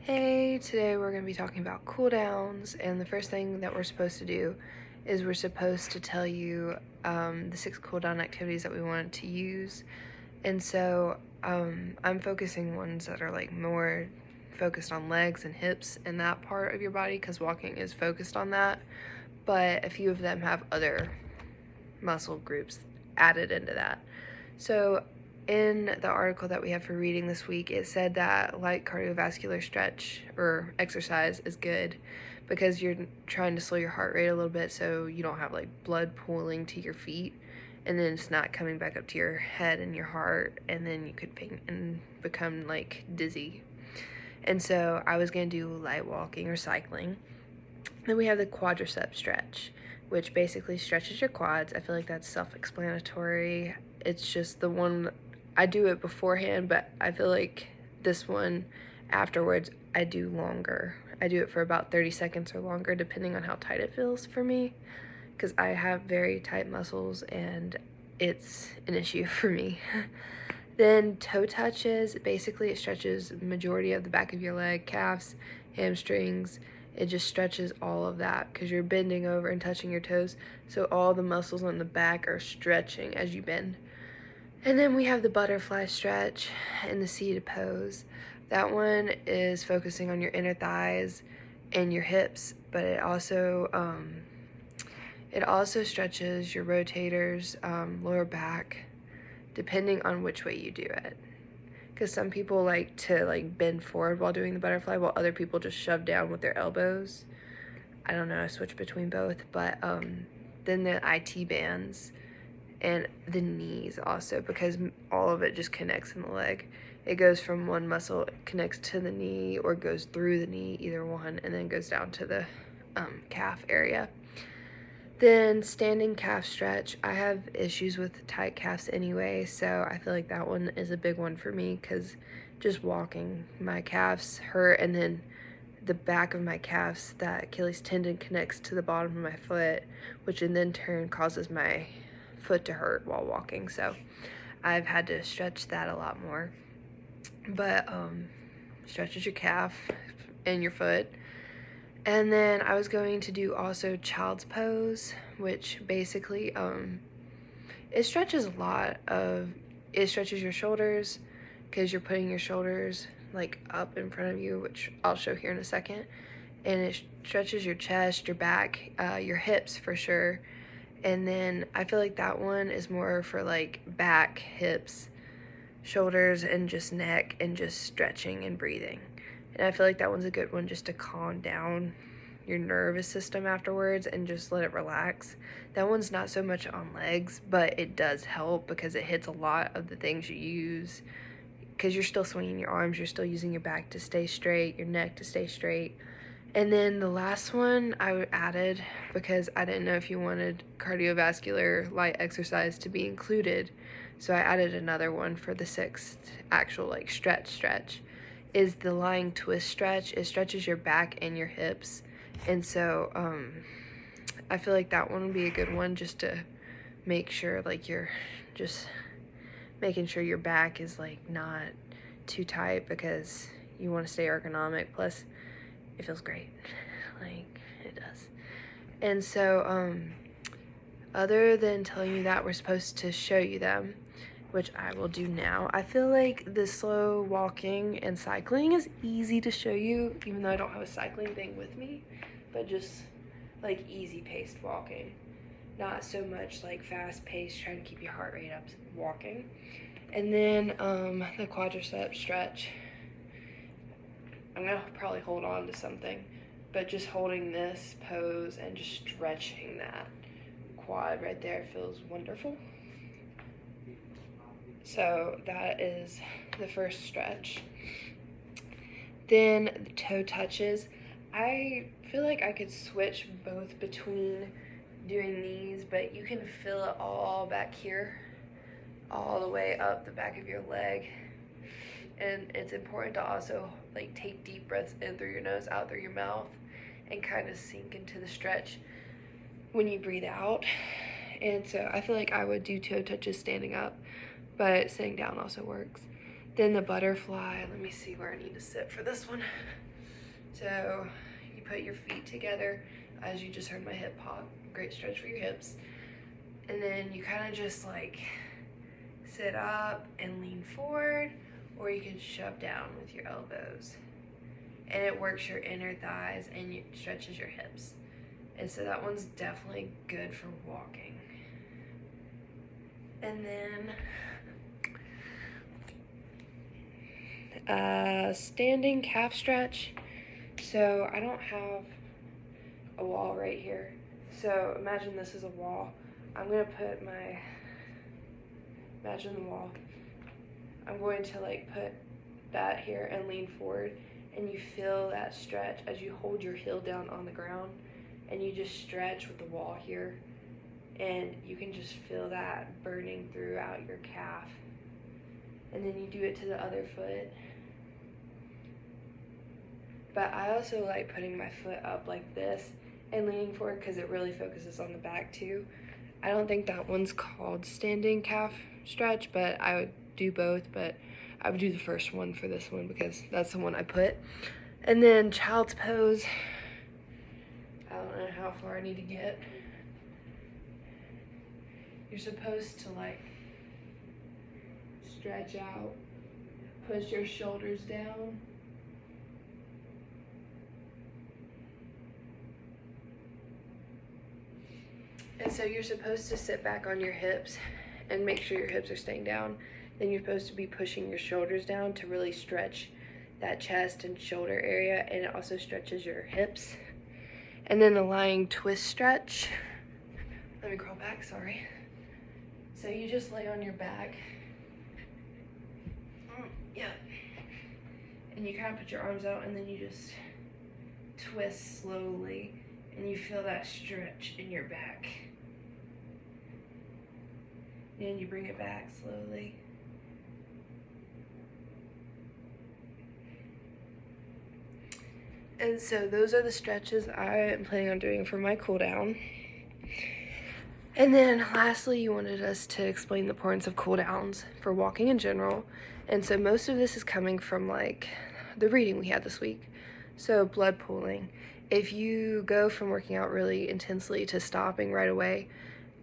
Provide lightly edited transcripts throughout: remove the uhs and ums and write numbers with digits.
Hey, today we're going to be talking about cooldowns, and the first thing that we're supposed to do is we're supposed to tell you the 6 cooldown activities that we want to use. And so I'm focusing ones that are like more focused on legs and hips and that part of your body, because walking is focused on that, but a few of them have other muscle groups added into that. So in the article that we have for reading this week, it said that light cardiovascular stretch or exercise is good because you're trying to slow your heart rate a little bit so you don't have like blood pooling to your feet and then it's not coming back up to your head and your heart, and then you could faint and become like dizzy. And so I was going to do light walking or cycling. Then we have the quadricep stretch, which basically stretches your quads. I feel like that's self-explanatory. It's just the one, I do it beforehand, but I feel like this one afterwards I do longer. I do it for about 30 seconds or longer depending on how tight it feels for me, because I have very tight muscles and it's an issue for me. Then toe touches, basically it stretches majority of the back of your leg, calves, hamstrings. It just stretches all of that because you're bending over and touching your toes, so all the muscles on the back are stretching as you bend. And then we have the butterfly stretch and the seated pose. That one is focusing on your inner thighs and your hips, but it also stretches your rotators, lower back, depending on which way you do it. Because some people like to like bend forward while doing the butterfly, while other people just shove down with their elbows. I don't know, I switch between both. But then the IT bands and the knees also, because all of it just connects in the leg. It goes from one muscle, it connects to the knee, or goes through the knee, either one, and then goes down to the calf area. Then standing calf stretch. I have issues with tight calves anyway, so I feel like that one is a big one for me because just walking, my calves hurt, and then the back of my calves, that Achilles tendon connects to the bottom of my foot, which in then turn causes my foot to hurt while walking, so I've had to stretch that a lot more. But stretches your calf and your foot. And then I was going to do also child's pose, which basically it stretches it stretches your shoulders because you're putting your shoulders like up in front of you, which I'll show here in a second. And it stretches your chest, your back, your hips for sure. And then I feel like that one is more for like back, hips, shoulders, and just neck, and just stretching and breathing. And I feel like that one's a good one just to calm down your nervous system afterwards and just let it relax. That one's not so much on legs, but it does help because it hits a lot of the things you use, because you're still swinging your arms, you're still using your back to stay straight, your neck to stay straight. And then the last one I added, because I didn't know if you wanted cardiovascular light exercise to be included, so I added another one for the 6th actual like stretch, is the lying twist stretch. It stretches your back and your hips, and so I feel like that one would be a good one just to make sure like you're just making sure your back is like not too tight, because you want to stay ergonomic, plus it feels great, like it does. And so other than telling you that, we're supposed to show you them, which I will do now. I feel like the slow walking and cycling is easy to show you, even though I don't have a cycling thing with me, but just like easy paced walking, not so much like fast paced trying to keep your heart rate up walking. And then the quadricep stretch, I'm gonna probably hold on to something, but just holding this pose and just stretching that quad right there feels wonderful. So that is the first stretch. Then the toe touches. I feel like I could switch both between doing these, but you can feel it all back here, all the way up the back of your leg. And it's important to also like take deep breaths in through your nose, out through your mouth, and kind of sink into the stretch when you breathe out. And so I feel like I would do toe touches standing up, but sitting down also works. Then the butterfly, let me see where I need to sit for this one. So you put your feet together, as you just heard my hip pop, great stretch for your hips. And then you kind of just like sit up and lean forward, or you can shove down with your elbows. And it works your inner thighs and it stretches your hips. And so that one's definitely good for walking. And then standing calf stretch. So I don't have a wall right here. So imagine this is a wall. I'm gonna put imagine the wall. I'm going to like put that here and lean forward, and you feel that stretch as you hold your heel down on the ground, and you just stretch with the wall here, and you can just feel that burning throughout your calf. And then you do it to the other foot. But I also like putting my foot up like this and leaning forward because it really focuses on the back too. I don't think that one's called standing calf stretch, but I would do both, but I would do the first one for this one because that's the one I put. And then child's pose. I don't know how far I need to get. You're supposed to like stretch out, push your shoulders down. And so you're supposed to sit back on your hips and make sure your hips are staying down. Then you're supposed to be pushing your shoulders down to really stretch that chest and shoulder area, and it also stretches your hips. And then the lying twist stretch. Let me crawl back, sorry. So you just lay on your back. Yeah. And you kind of put your arms out, and then you just twist slowly, and you feel that stretch in your back. And you bring it back slowly. And so those are the stretches I am planning on doing for my cool down. And then lastly, you wanted us to explain the importance of cool downs for walking in general. And so most of this is coming from like the reading we had this week. So blood pooling. If you go from working out really intensely to stopping right away,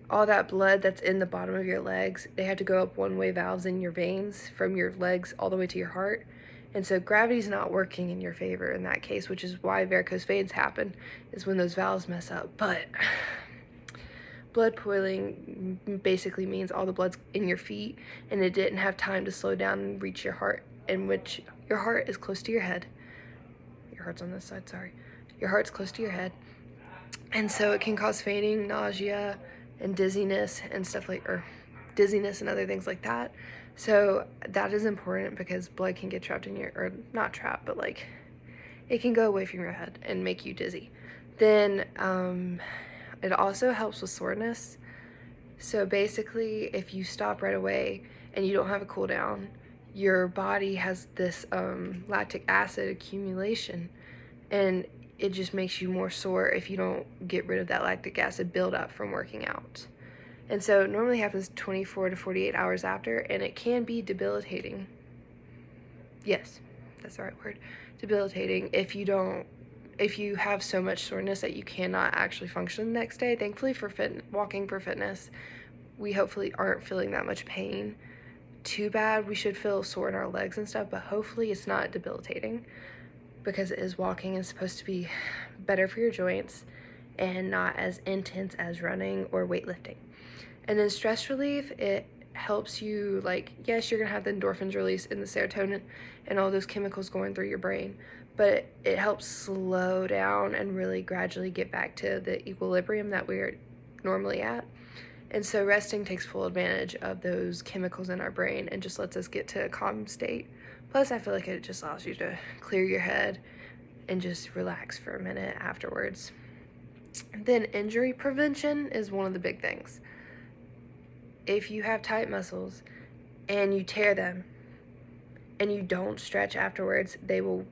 all that blood that's in the bottom of your legs, they have to go up one-way valves in your veins from your legs all the way to your heart. And so gravity's not working in your favor in that case, which is why varicose veins happen, is when those valves mess up. But blood pooling basically means all the blood's in your feet and it didn't have time to slow down and reach your heart, in which your heart is close to your head. Your heart's on this side, sorry. Your heart's close to your head. And so it can cause fainting, nausea, and dizziness and stuff like, or dizziness and other things like that. So that is important because blood can get trapped in your, or not trapped, but like it can go away from your head and make you dizzy. Then it also helps with soreness. So basically, if you stop right away and you don't have a cool down, your body has this lactic acid accumulation, and it just makes you more sore if you don't get rid of that lactic acid buildup from working out. And so it normally happens 24 to 48 hours after, and it can be debilitating. Yes, that's the right word. Debilitating if you have so much soreness that you cannot actually function the next day. Thankfully for walking for fitness, we hopefully aren't feeling that much pain. Too bad, we should feel sore in our legs and stuff, but hopefully it's not debilitating, because it is walking and supposed to be better for your joints and not as intense as running or weightlifting. And then stress relief, it helps you, like, yes, you're gonna have the endorphins release and the serotonin and all those chemicals going through your brain, but it helps slow down and really gradually get back to the equilibrium that we're normally at. And so resting takes full advantage of those chemicals in our brain and just lets us get to a calm state. Plus, I feel like it just allows you to clear your head and just relax for a minute afterwards. Then injury prevention is one of the big things. If you have tight muscles and you tear them and you don't stretch afterwards, they will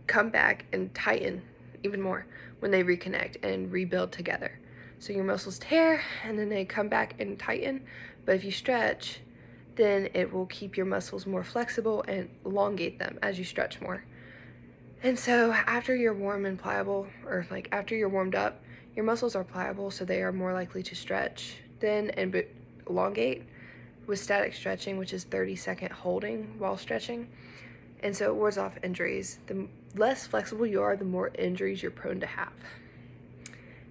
come back and tighten even more when they reconnect and rebuild together. So your muscles tear and then they come back and tighten, but if you stretch, then it will keep your muscles more flexible and elongate them as you stretch more. And so after you're warm and pliable, or like after you're warmed up, your muscles are pliable, so they are more likely to stretch then and elongate with static stretching, which is 30-second holding while stretching. And so it wards off injuries. The less flexible you are, the more injuries you're prone to have.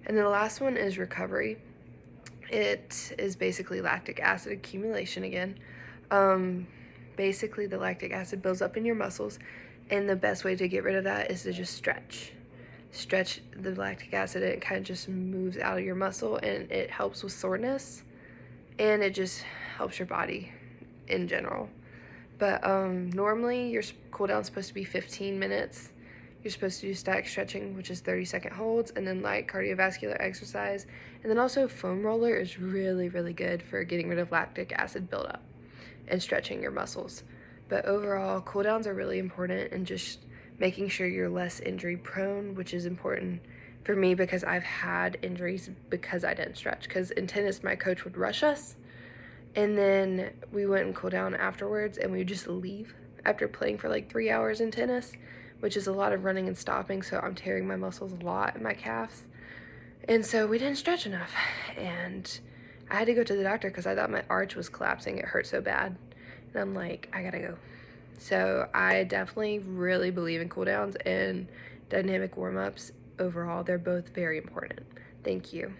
And then the last one is recovery. It is basically lactic acid accumulation again. Basically, the lactic acid builds up in your muscles, and the best way to get rid of that is to just stretch. Stretch the lactic acid, and it kind of just moves out of your muscle, and it helps with soreness, and it just helps your body in general. But normally, your cool down is supposed to be 15 minutes. You're supposed to do static stretching, which is 30-second holds, and then light cardiovascular exercise. And then also foam roller is really, really good for getting rid of lactic acid buildup and stretching your muscles. But overall, cool downs are really important, and just making sure you're less injury prone, which is important for me because I've had injuries because I didn't stretch. Because in tennis, my coach would rush us, and then we went and cool down afterwards, and we would just leave after playing for like 3 hours in tennis, which is a lot of running and stopping, so I'm tearing my muscles a lot in my calves. And so we didn't stretch enough, and I had to go to the doctor because I thought my arch was collapsing. It hurt so bad, and I'm like, I gotta go. So I definitely really believe in cool downs and dynamic warm-ups. Overall, they're both very important. Thank you.